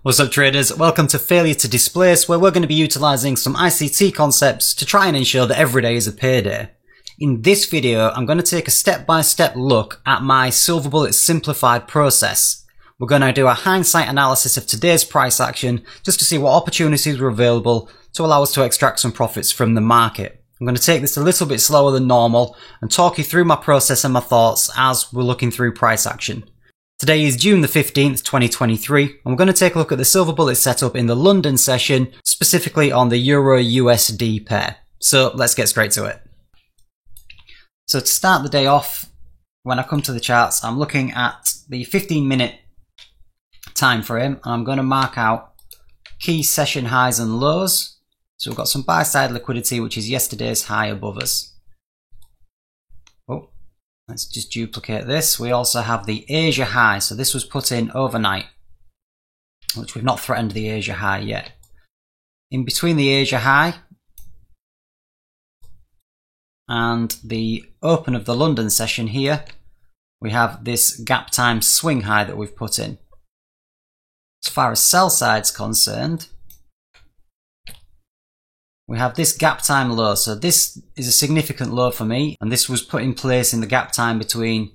What's up traders, welcome to Failure to Displace, where we're going to be utilising some ICT concepts to try and ensure that every day is a payday. In this video, I'm going to take a step-by-step look at my Silver Bullet simplified process. We're going to do a hindsight analysis of today's price action just to see what opportunities were available to allow us to extract some profits from the market. I'm going to take this a little bit slower than normal and talk you through my process and my thoughts as we're looking through price action. Today is June the 15th, 2023, and we're going to take a look at the Silver Bullet setup in the London session, specifically on the Euro-USD pair. So let's get straight to it. So to start the day off, when I come to the charts, I'm looking at the 15-minute time frame, and I'm going to mark out key session highs and lows. So we've got some buy-side liquidity, which is yesterday's high above us. Let's just duplicate this. We also have the Asia high. So this was put in overnight, which we've not threatened the Asia high yet. In between the Asia high and the open of the London session here, we have this gap time swing high that we've put in. As far as sell side's concerned, we have this gap time low. So this is a significant low for me, and this was put in place in the gap time between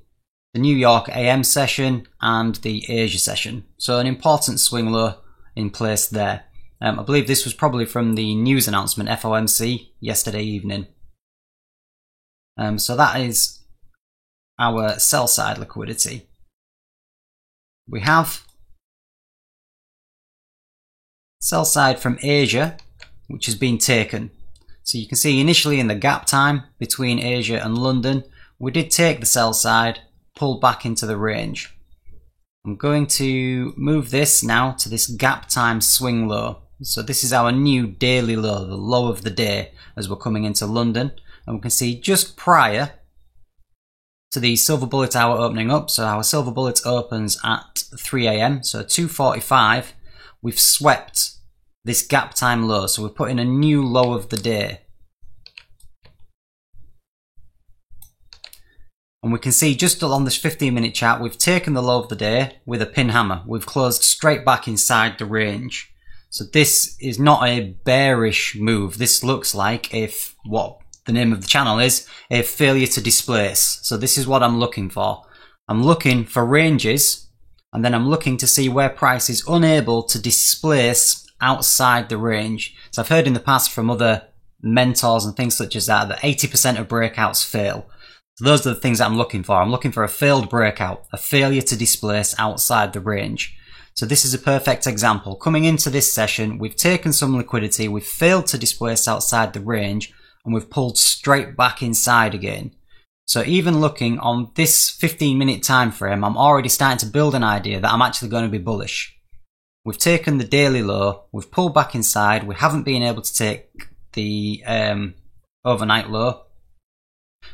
the New York AM session and the Asia session. So an important swing low in place there. I believe this was probably from the news announcement FOMC yesterday evening. So that is our sell side liquidity. We have sell side from Asia, which has been taken. So you can see initially in the gap time between Asia and London, we did take the sell side, pull back into the range. I'm going to move this now to this gap time swing low. So this is our new daily low, the low of the day as we're coming into London. And we can see just prior to the Silver Bullet hour opening up, so our Silver Bullet opens at 3 AM, so 2:45, we've swept this gap time low, so we're putting a new low of the day. And we can see just along this 15-minute chart, we've taken the low of the day with a pin hammer. We've closed straight back inside the range. So this is not a bearish move. This looks like what the name of the channel is, a failure to displace. So this is what I'm looking for. I'm looking for ranges, and then I'm looking to see where price is unable to displace outside the range. So I've heard in the past from other mentors and things such as that 80% of breakouts fail. So those are the things that I'm looking for. I'm looking for a failed breakout, a failure to displace outside the range. So this is a perfect example. Coming into this session, we've taken some liquidity, we've failed to displace outside the range, and we've pulled straight back inside again. So even looking on this 15-minute time frame, I'm already starting to build an idea that I'm actually going to be bullish. We've taken the daily low, we've pulled back inside, we haven't been able to take the overnight low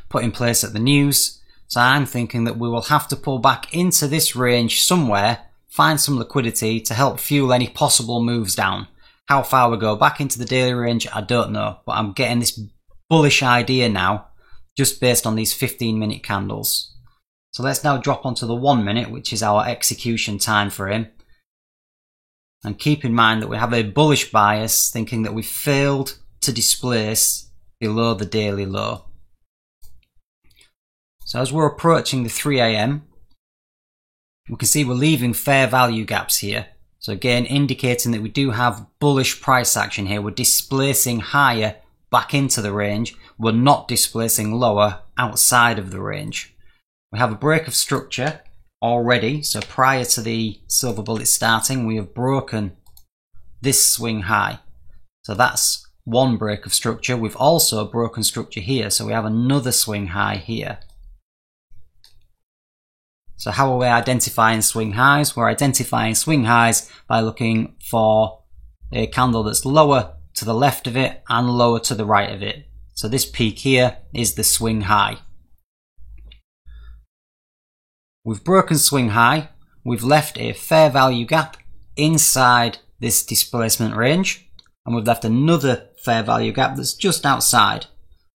put in place at the news. So I'm thinking that we will have to pull back into this range somewhere, find some liquidity to help fuel any possible moves down. How far we go back into the daily range, I don't know, but I'm getting this bullish idea now just based on these 15-minute candles. So let's now drop onto the 1 minute, which is our execution time frame. And keep in mind that we have a bullish bias, thinking that we failed to displace below the daily low. So as we're approaching the 3 AM, we can see we're leaving fair value gaps here. So again, indicating that we do have bullish price action here. We're displacing higher back into the range. We're not displacing lower outside of the range. We have a break of structure already, so prior to the Silver Bullet starting, we have broken this swing high. So that's one break of structure. We've also broken structure here, so we have another swing high here. So how are we identifying swing highs? We're identifying swing highs by looking for a candle that's lower to the left of it and lower to the right of it. So this peak here is the swing high. We've broken swing high, we've left a fair value gap inside this displacement range, and we've left another fair value gap that's just outside.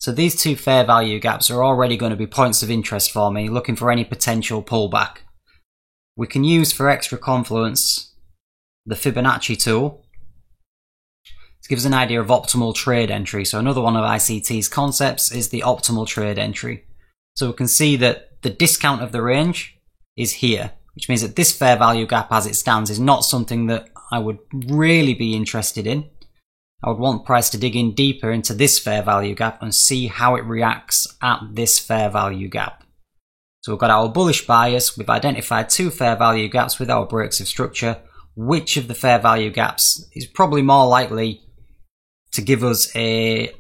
So these two fair value gaps are already going to be points of interest for me, looking for any potential pullback. We can use for extra confluence the Fibonacci tool to give us an idea of optimal trade entry. So another one of ICT's concepts is the optimal trade entry. So we can see that the discount of the range is here, which means that this fair value gap as it stands is not something that I would really be interested in. I would want price to dig in deeper into this fair value gap and see how it reacts at this fair value gap. So we've got our bullish bias, we've identified two fair value gaps with our breaks of structure. Which of the fair value gaps is probably more likely to give us a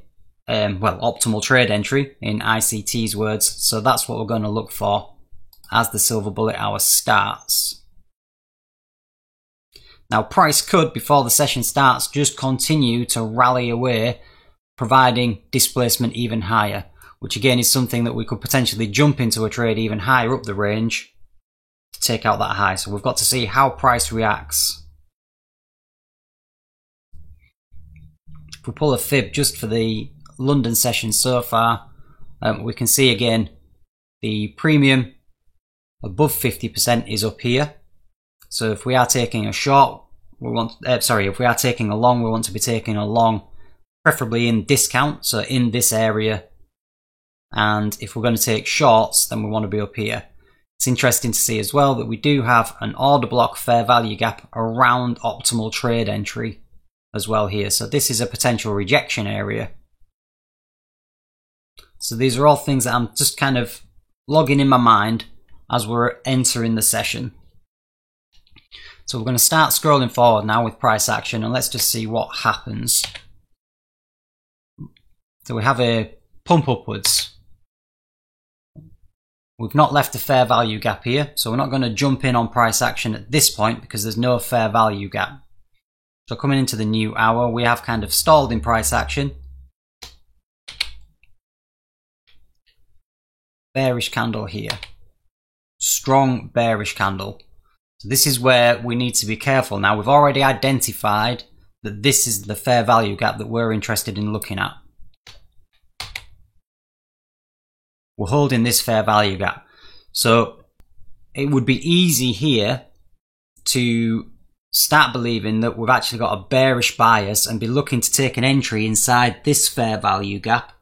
optimal trade entry in ICT's words? So that's what we're going to look for as the silver bullet hour starts. Now price could, before the session starts, just continue to rally away, providing displacement even higher, which again is something that we could potentially jump into a trade even higher up the range to take out that high. So we've got to see how price reacts. If we pull a fib just for the London session so far, we can see again the premium above 50% is up here. So if we are taking a short, if we are taking a long, we want to be taking a long, preferably in discount, so in this area. And if we're going to take shorts, then we want to be up here. It's interesting to see as well that we do have an order block fair value gap around optimal trade entry as well here. So this is a potential rejection area. So these are all things that I'm just kind of logging in my mind as we're entering the session. So we're going to start scrolling forward now with price action, and let's just see what happens. So we have a pump upwards. We've not left a fair value gap here, so we're not going to jump in on price action at this point because there's no fair value gap. So coming into the new hour, we have kind of stalled in price action. Bearish candle here. Strong bearish candle. So this is where we need to be careful. Now we've already identified that this is the fair value gap that we're interested in looking at. We're holding this fair value gap. So it would be easy here to start believing that we've actually got a bearish bias and be looking to take an entry inside this fair value gap,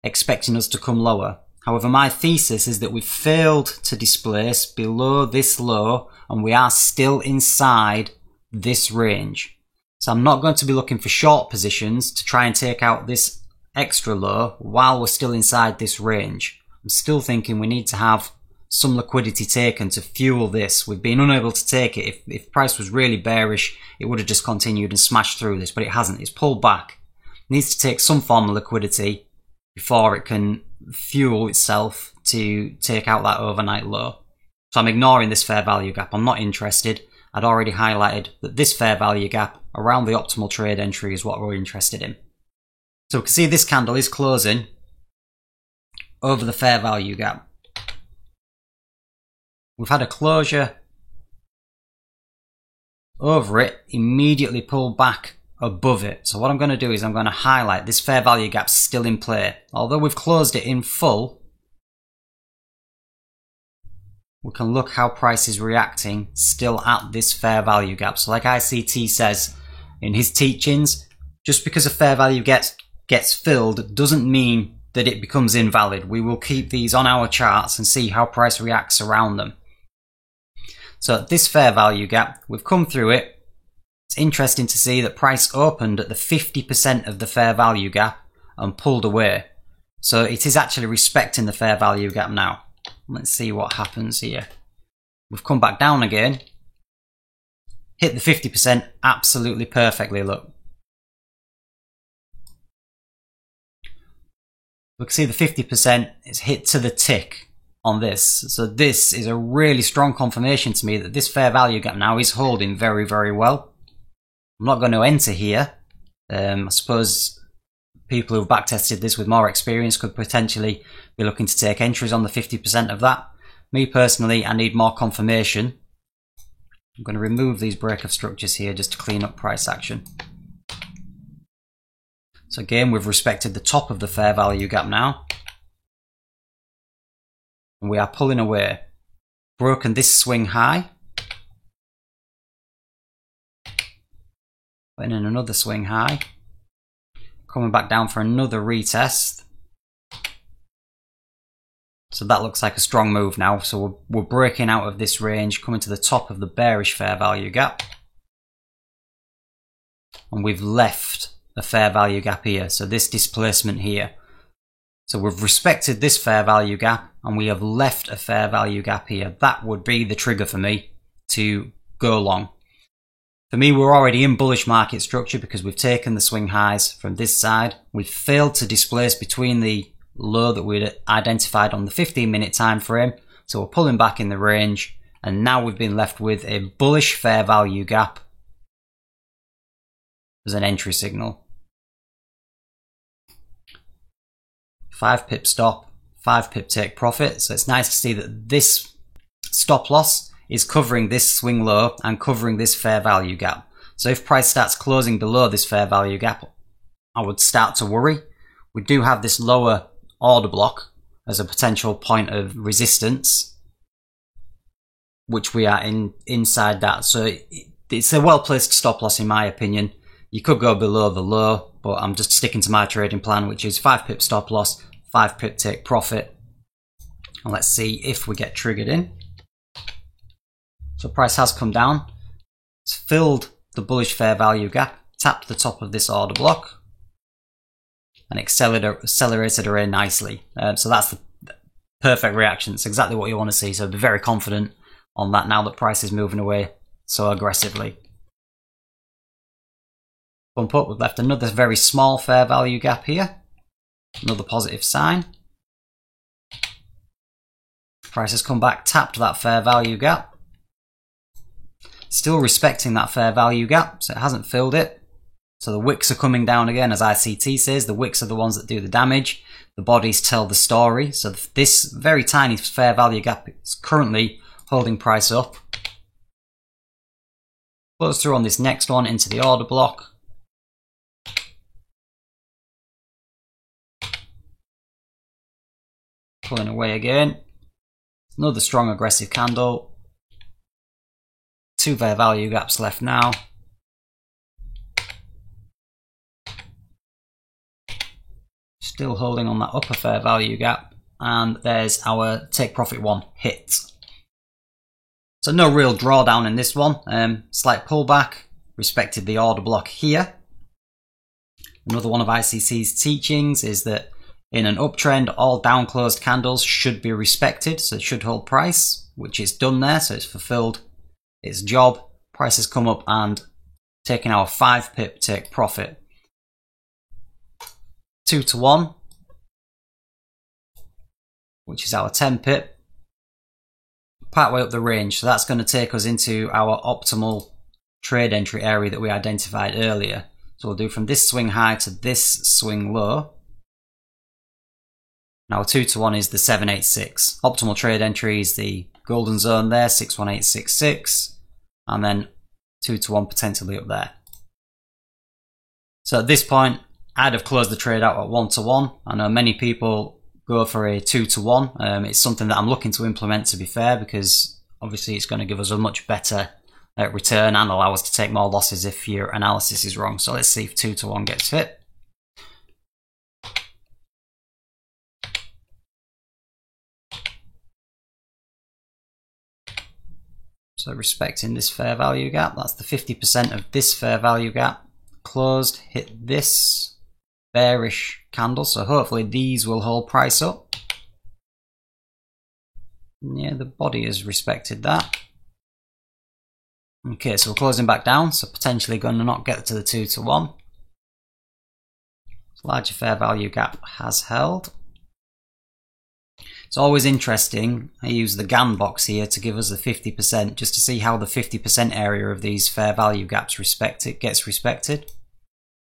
expecting us to come lower. However, my thesis is that we've failed to displace below this low and we are still inside this range. So I'm not going to be looking for short positions to try and take out this extra low while we're still inside this range. I'm still thinking we need to have some liquidity taken to fuel this. We've been unable to take it. If price was really bearish, it would have just continued and smashed through this, but it hasn't. It's pulled back. It needs to take some form of liquidity before it can fuel itself to take out that overnight low. So I'm ignoring this fair value gap. I'm not interested. I'd already highlighted that this fair value gap around the optimal trade entry is what we're interested in. So we can see this candle is closing over the fair value gap. We've had a closure over it, immediately pulled back above it. So what I'm going to do is I'm going to highlight this fair value gap still in play. Although we've closed it in full, we can look how price is reacting still at this fair value gap. So like ICT says in his teachings, just because a fair value gets filled doesn't mean that it becomes invalid. We will keep these on our charts and see how price reacts around them. So at this fair value gap, we've come through it. It's interesting to see that price opened at the 50% of the fair value gap and pulled away. So it is actually respecting the fair value gap now. Let's see what happens here. We've come back down again. Hit the 50% absolutely perfectly, look. We can see the 50% is hit to the tick on this. So this is a really strong confirmation to me that this fair value gap now is holding very, very well. I'm not going to enter here. I suppose people who've backtested this with more experience could potentially be looking to take entries on the 50% of that. Me personally, I need more confirmation. I'm going to remove these break of structures here just to clean up price action. So again, we've respected the top of the fair value gap now. And we are pulling away. Broken this swing high. putting in another swing high, coming back down for another retest. So that looks like a strong move now. So we're breaking out of this range, coming to the top of the bearish fair value gap. And we've left a fair value gap here. So this displacement here. So we've respected this fair value gap and we have left a fair value gap here. That would be the trigger for me to go long. For me, we're already in bullish market structure because we've taken the swing highs from this side. We've failed to displace between the low that we'd identified on the 15-minute time frame, so we're pulling back in the range, and now we've been left with a bullish fair value gap as an entry signal. 5 pip stop, 5 pip take profit. So it's nice to see that this stop loss is covering this swing low and covering this fair value gap. So if price starts closing below this fair value gap, I would start to worry. We do have this lower order block as a potential point of resistance, which we are inside that. So it's a well-placed stop loss in my opinion. You could go below the low, but I'm just sticking to my trading plan, which is 5 pip stop loss, 5 pip take profit. And let's see if we get triggered in. So price has come down. It's filled the bullish fair value gap, tapped the top of this order block, and accelerated array nicely. So that's the perfect reaction. It's exactly what you want to see. So be very confident on that now that price is moving away so aggressively. Bump up, we've left another very small fair value gap here. Another positive sign. Price has come back, tapped that fair value gap. Still respecting that fair value gap, so it hasn't filled it. So the wicks are coming down again, as ICT says. The wicks are the ones that do the damage. The bodies tell the story. So this very tiny fair value gap is currently holding price up. Close through on this next one into the order block. Pulling away again. Another strong aggressive candle. 2 fair value gaps left now. Still holding on that upper fair value gap, and there's our take profit one hit. So no real drawdown in this one. Slight pullback, respected the order block here. Another one of ICC's teachings is that in an uptrend, all down closed candles should be respected, so it should hold price, which it's done there, so it's fulfilled its job. Price has come up and taken our 5 pip take profit. 2 to 1, which is our 10 pip, partway up the range. So that's going to take us into our optimal trade entry area that we identified earlier. So we'll do from this swing high to this swing low. Now 2 to 1 is the 786. Optimal trade entry is the golden zone there, 61866, and then 2 to 1 potentially up there. So at this point, I'd have closed the trade out at 1 to 1. I know many people go for a 2 to 1. It's something that I'm looking to implement, to be fair, because obviously it's going to give us a much better return and allow us to take more losses if your analysis is wrong. So let's see if 2 to 1 gets hit. So respecting this fair value gap, that's the 50% of this fair value gap. Closed, hit this bearish candle, so hopefully these will hold price up. Yeah, the body has respected that. Okay, so we're closing back down, so potentially going to not get to the 2 to 1. Larger fair value gap has held. It's always interesting, I use the Gann box here to give us the 50%, just to see how the 50% area of these fair value gaps gets respected.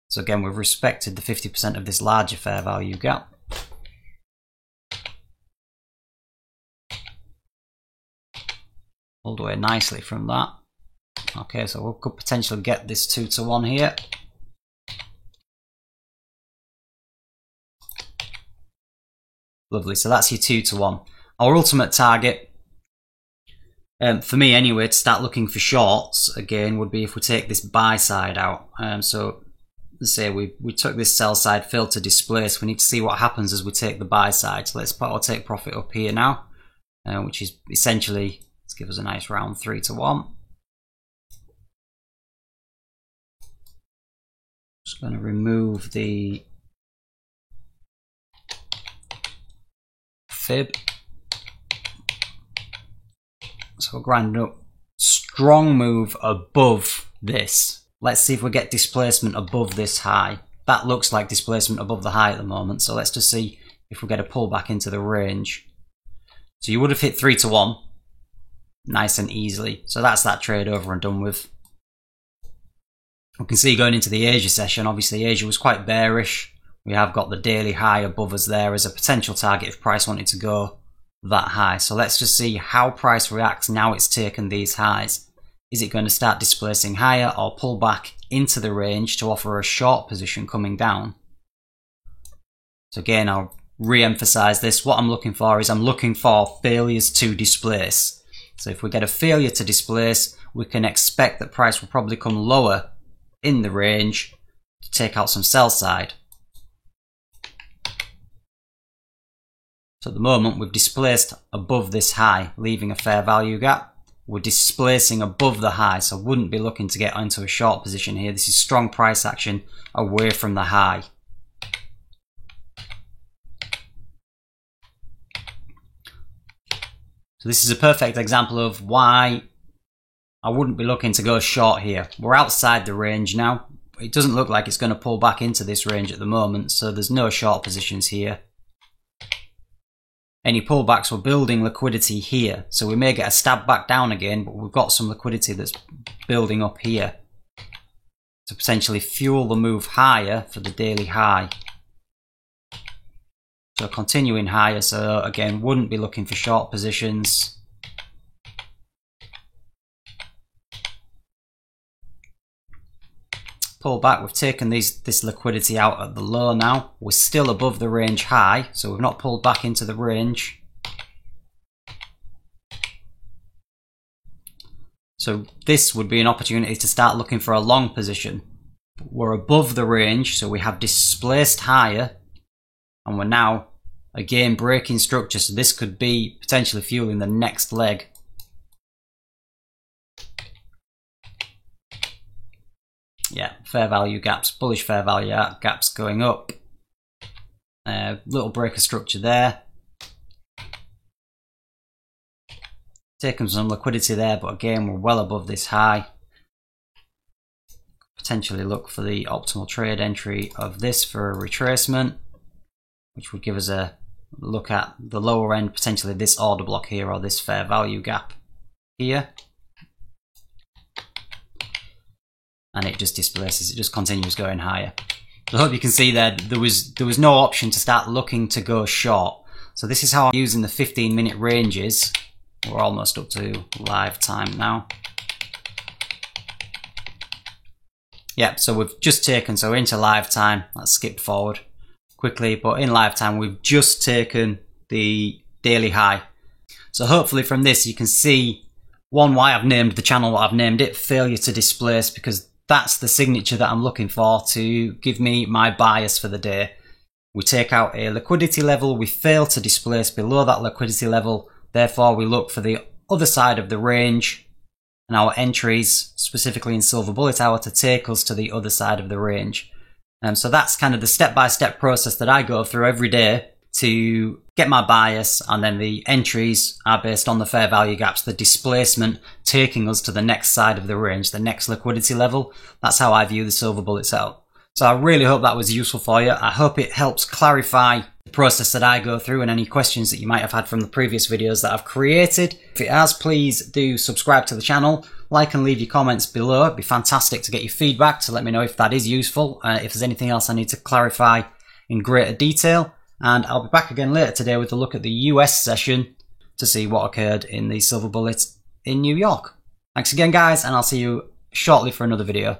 So again, we've respected the 50% of this larger fair value gap. Pulled away nicely from that. Okay, so we could potentially get this 2 to 1 here. Lovely, so that's your 2 to 1. Our ultimate target for me anyway, to start looking for shorts again would be if we take this buy side out. So let's say we took this sell side, failed to displace. We need to see what happens as we take the buy side. So let's put our take profit up here now, which is essentially, let's give us a nice round 3 to 1. Just going to remove the fib. So we'll grind up. Strong move above this. Let's see if we get displacement above this high. That looks like displacement above the high at the moment. So let's just see if we get a pullback into the range. So you would have hit 3 to 1. Nice and easily. So that's that trade over and done with. We can see going into the Asia session, obviously Asia was quite bearish. We have got the daily high above us there as a potential target if price wanted to go that high. So let's just see how price reacts now it's taken these highs. Is it going to start displacing higher or pull back into the range to offer a short position coming down? So again, I'll re-emphasize this. What I'm looking for is I'm looking for failures to displace. So if we get a failure to displace, we can expect that price will probably come lower in the range to take out some sell side. So at the moment we've displaced above this high, leaving a fair value gap. We're displacing above the high, so I wouldn't be looking to get into a short position here. This is strong price action away from the high. So this is a perfect example of why I wouldn't be looking to go short here. We're outside the range now. It doesn't look like it's going to pull back into this range at the moment, so there's no short positions here. Any pullbacks, we're building liquidity here. So we may get a stab back down again, but we've got some liquidity that's building up here to potentially fuel the move higher for the daily high. So continuing higher, so again, wouldn't be looking for short positions. Pull back, we've taken this liquidity out at the low now. We're still above the range high, so we've not pulled back into the range. So this would be an opportunity to start looking for a long position. We're above the range, so we have displaced higher, and we're now again breaking structure, so this could be potentially fueling the next leg. Yeah, fair value gaps, bullish fair value gaps going up. Little break of structure there. Taking some liquidity there, but again, we're well above this high. Potentially look for the optimal trade entry of this for a retracement, which would give us a look at the lower end, potentially this order block here or this fair value gap here. And it just displaces, it just continues going higher. So I hope you can see there was no option to start looking to go short. So this is how I'm using the 15-minute ranges. We're almost up to live time now. Yeah, so we've just taken, so into live time, let's skip forward quickly, but in live time we've just taken the daily high. So hopefully from this you can see, one, why I've named the channel what I've named it, failure to displace, because that's the signature that I'm looking for to give me my bias for the day. We take out a liquidity level, we fail to displace below that liquidity level, therefore we look for the other side of the range and our entries, specifically in Silver Bullet Hour, to take us to the other side of the range. So that's kind of the step-by-step process that I go through every day to get my bias, and then the entries are based on the fair value gaps, the displacement taking us to the next side of the range, the next liquidity level. That's how I view the Silver Bullet setup. So I really hope that was useful for you. I hope it helps clarify the process that I go through and any questions that you might have had from the previous videos that I've created. If it has, please do subscribe to the channel, like and leave your comments below. It'd be fantastic to get your feedback to let me know if that is useful, if there's anything else I need to clarify in greater detail. And I'll be back again later today with a look at the US session to see what occurred in the Silver Bullet in New York. Thanks again, guys, and I'll see you shortly for another video.